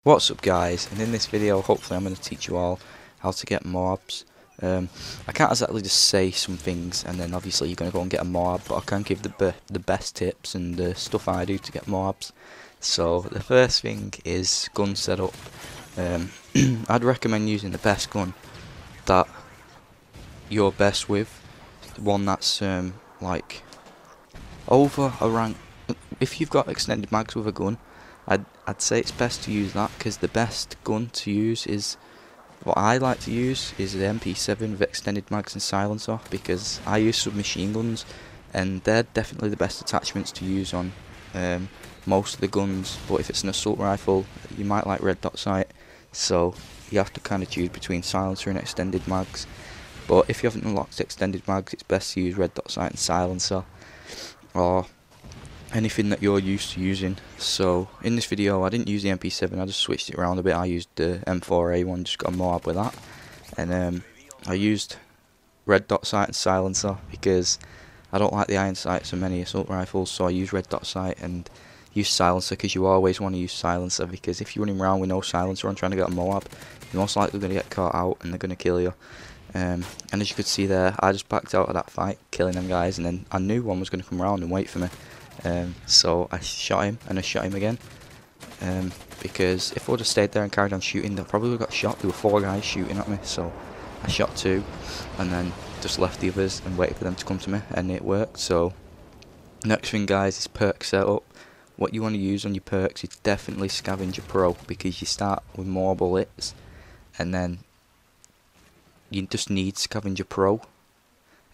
What's up guys, and in this video hopefully I'm going to teach you all how to get MOABs. I can't exactly just say some things and then obviously you're going to go and get a MOAB, but I can give the best tips and the stuff I do to get MOABs. So the first thing is gun setup. I'd recommend using the best gun that you're best with, one that's like over a rank. If you've got extended mags with a gun, I'd say it's best to use that, because the best gun to use is, what I like to use is the MP7 with extended mags and silencer, because I use submachine guns and they're definitely the best attachments to use on most of the guns. But if it's an assault rifle, you might like red dot sight, so you have to kind of choose between silencer and extended mags. But if you haven't unlocked extended mags, it's best to use red dot sight and silencer, or anything that you're used to using. So in this video I didn't use the MP7, I just switched it around a bit. I used the M4A1, just got a MOAB with that, and I used red dot sight and silencer because I don't like the iron sights on many assault rifles, so I use red dot sight and use silencer, because you always want to use silencer, because if you're running around with no silencer and trying to get a MOAB, you're most likely going to get caught out and they're going to kill you. And as you could see there, I just backed out of that fight, killing them guys, and then I knew one was going to come around and wait for me. So I shot him and I shot him again, because if I would have stayed there and carried on shooting, I probably would have got shot. There were 4 guys shooting at me, so I shot 2 and then just left the others and waited for them to come to me, and it worked. So next thing guys is perk setup. What you want to use on your perks is definitely Scavenger Pro, because you start with more bullets and then you just need Scavenger Pro,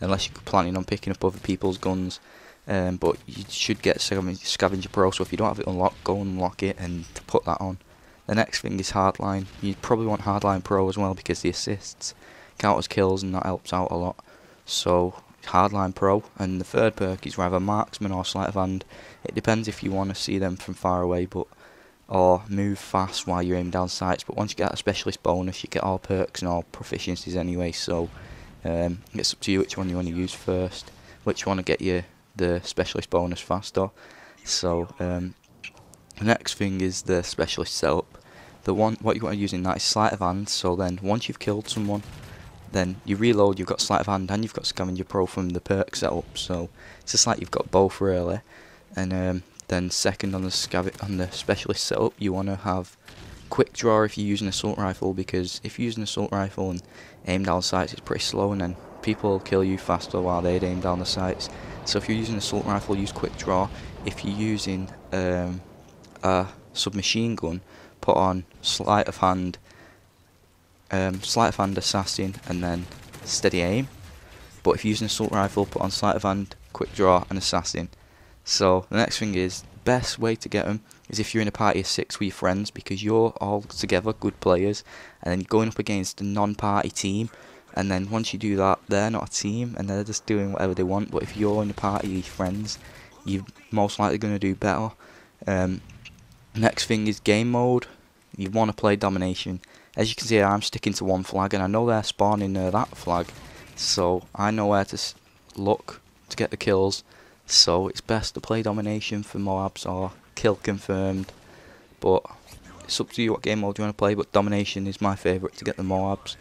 unless you're planning on picking up other people's guns. But you should get Scavenger Pro, so if you don't have it unlocked, go unlock it and put that on. The next thing is Hardline. You probably want Hardline Pro as well, because the assists count as kills and that helps out a lot. So Hardline Pro. And the third perk is either Marksman or Sleight of Hand. It depends if you want to see them from far away, or move fast while you're aiming down sights. But once you get a specialist bonus, you get all perks and all proficiencies anyway, so it's up to you which one you want to use first, which one to get you the specialist bonus faster. So the next thing is the specialist setup. What you want to use in that is Sleight of Hand. So then once you've killed someone, then you reload, you've got Sleight of Hand and you've got Scavenger Pro from the perk setup, so it's just like you've got both really. And then second on the specialist setup, you want to have quick draw if you're using an assault rifle, because if you use an assault rifle and aim down sights, it's pretty slow and then people will kill you faster while they aim down the sights. So if you're using an assault rifle, use quick draw. If you're using a submachine gun, put on sleight of hand, assassin, and then steady aim. But if you're using an assault rifle, put on sleight of hand, quick draw, and assassin. So the next thing is, best way to get them is if you're in a party of 6 with your friends, because you're all together good players, and then you're going up against a non-party team. And then once you do that, they're not a team and they're just doing whatever they want. But if you're in a party with friends, you're most likely going to do better. Next thing is game mode. You want to play domination. As you can see, I'm sticking to one flag, and I know they're spawning near that flag, so I know where to look to get the kills. So it's best to play domination for MOABs or kill confirmed. But it's up to you what game mode you want to play. But domination is my favourite to get the MOABs.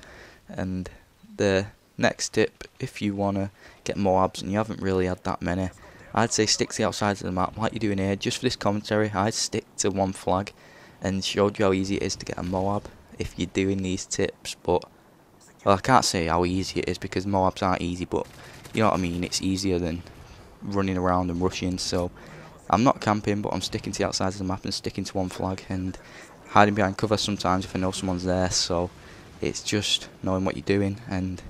And the next tip, if you want to get MOABs and you haven't really had that many, I'd say stick to the outsides of the map like you're doing here. Just for this commentary, I'd stick to one flag and showed you how easy it is to get a MOAB if you're doing these tips. But well, I can't say how easy it is, because MOABs aren't easy, but you know what I mean, it's easier than running around and rushing. So I'm not camping, but I'm sticking to the outsides of the map and sticking to one flag and hiding behind cover sometimes if I know someone's there. So it's just knowing what you're doing, and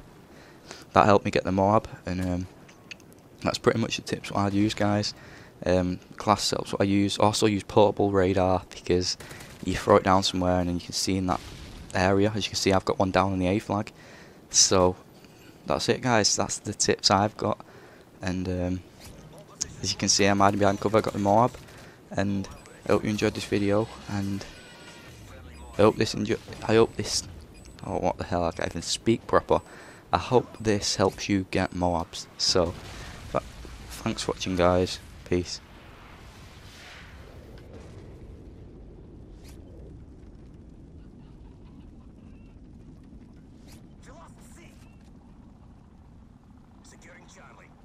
that helped me get the MOAB. And that's pretty much the tips what I'd use, guys. Class setups what I use. Also use portable radar, because you throw it down somewhere and then you can see in that area. As you can see, I've got one down on the A flag. So that's it, guys. That's the tips I've got. And as you can see, I'm hiding behind cover. I got the MOAB, and I hope you enjoyed this video. And I hope this. Oh, what the hell, I can't even speak proper. I hope this helps you get MOABs. So, thanks for watching, guys. Peace. Charlie.